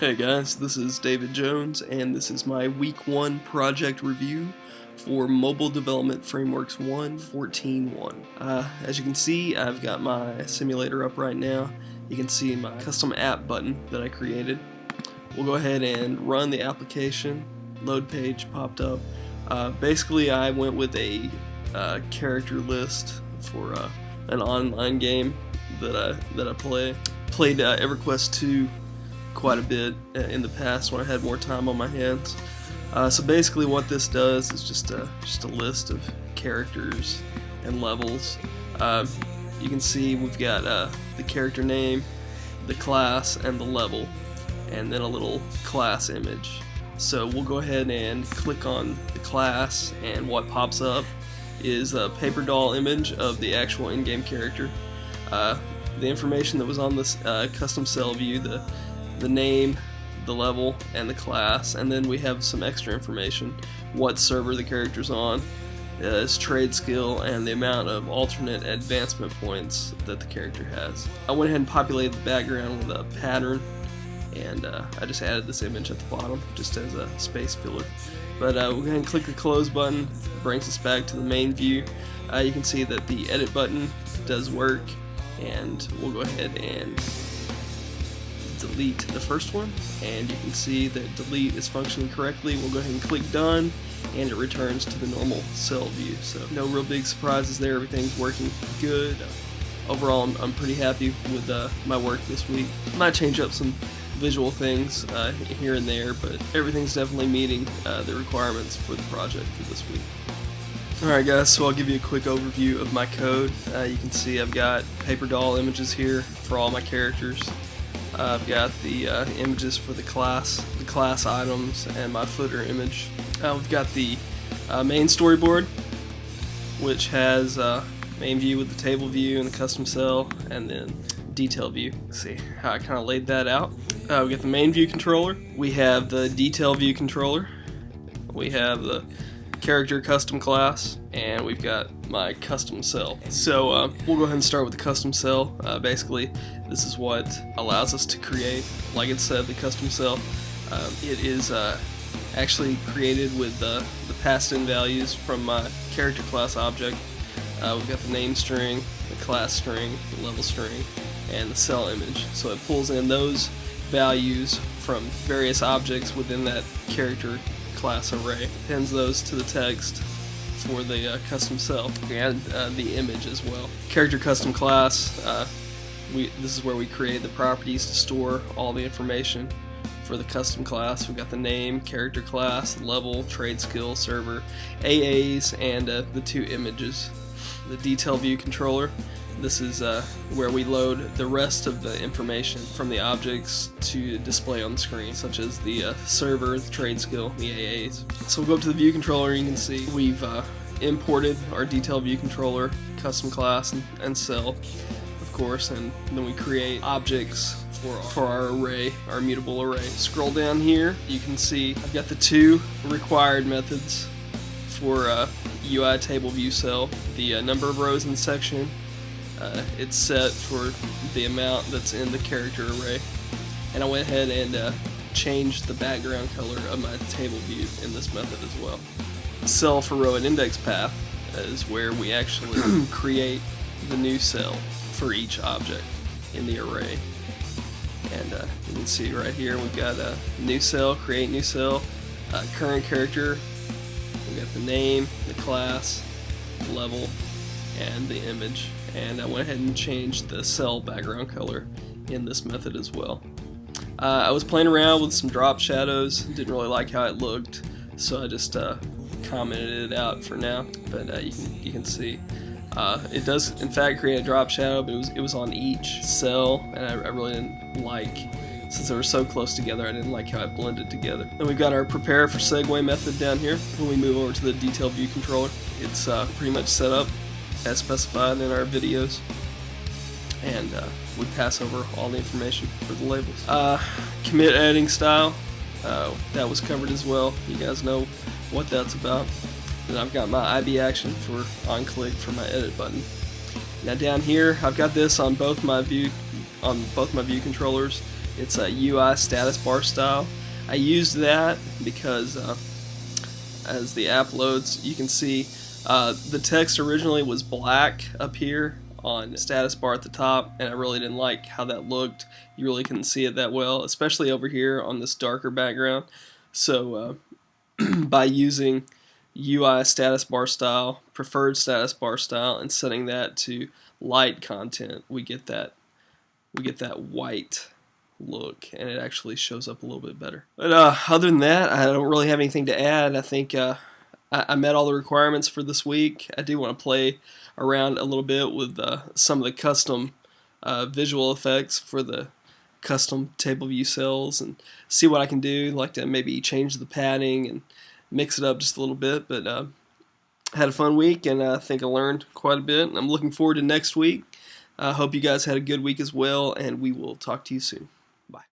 Hey guys, this is David Jones, and this is my Week 1 project review for Mobile Development Frameworks 1 14.1. As you can see, I've got my simulator up right now. You can see my custom app button that I created. We'll go ahead and run the application. Load page popped up. Basically, I went with a character list for an online game that I played EverQuest 2 quite a bit in the past when I had more time on my hands. So basically what this does is just a list of characters and levels. You can see we've got the character name, the class, and the level, and then a little class image. So we'll go ahead and click on the class, and what pops up is a paper doll image of the actual in-game character. The information that was on this custom cell view, the name, the level, and the class, and then we have some extra information: what server the character's on, his trade skill, and the amount of alternate advancement points that the character has. I went ahead and populated the background with a pattern, and I just added this image at the bottom just as a space filler. But we'll go ahead and click the close button. It brings us back to the main view. You can see that the edit button does work, and we'll go ahead and delete the first one, and you can see that delete is functioning correctly. We'll go ahead and click done, and it returns to the normal cell view. So no real big surprises there. Everything's working good. Overall, I'm pretty happy with my work this week. Might change up some visual things here and there, but everything's definitely meeting the requirements for the project for this week. Alright guys, so I'll give you a quick overview of my code. You can see I've got paper doll images here for all my characters. I've got the images for the class items, and my footer image. We've got the main storyboard, which has main view with the table view and the custom cell, and then detail view. See how I kind of laid that out. We got the main view controller. We have the detail view controller. We have the character custom class, and we've got my custom cell. So we'll go ahead and start with the custom cell. Basically, this is what allows us to create, like it said, the custom cell. It is actually created with the passed-in values from my character class object. We've got the name string, the class string, the level string, and the cell image. So it pulls in those values from various objects within that character class array, appends those to the text for the custom cell, and the image as well. Character custom class, this is where we create the properties to store all the information for the custom class. We've got the name, character class, level, trade skill, server, AAs, and the two images. The detail view controller, this is where we load the rest of the information from the objects to display on the screen, such as the server, the trade skill, the AAs. So we'll go up to the view controller, and you can see we've imported our detail view controller, custom class, and cell, of course, and then we create objects for our array, our mutable array. Scroll down here, you can see I've got the two required methods for UI table view cell. The number of rows in the section, it's set for the amount that's in the character array, and I went ahead and changed the background color of my table view in this method as well. Cell for row and index path is where we actually create the new cell for each object in the array. And you can see right here we've got a new cell, create new cell, current character, we've got the name, the class, the level, and the image. And I went ahead and changed the cell background color in this method as well. I was playing around with some drop shadows, didn't really like how it looked, so I just commented it out for now. But you can see it does in fact create a drop shadow, but it was on each cell, and I really didn't like, since they were so close together, I didn't like how it blended together. Then we've got our prepare for segue method down here. When we move over to the detail view controller, it's pretty much set up as specified in our videos, and we pass over all the information for the labels. Commit editing style, that was covered as well. You guys know what that's about. Then I've got my IB action for on click for my edit button. Now down here, I've got this on both my view controllers. It's a UI status bar style. I used that because as the app loads, you can see the text originally was black up here on status bar at the top, and I really didn't like how that looked. You really couldn't see it that well, especially over here on this darker background. So by using UI status bar style, preferred status bar style, and setting that to light content, we get that white look, and it actually shows up a little bit better. But other than that, I don't really have anything to add. I think I met all the requirements for this week. I do want to play around a little bit with some of the custom visual effects for the custom table view cells and see what I can do. I'd like to maybe change the padding and mix it up just a little bit. But I had a fun week, and I think I learned quite a bit. I'm looking forward to next week. I hope you guys had a good week as well, and we will talk to you soon. Bye.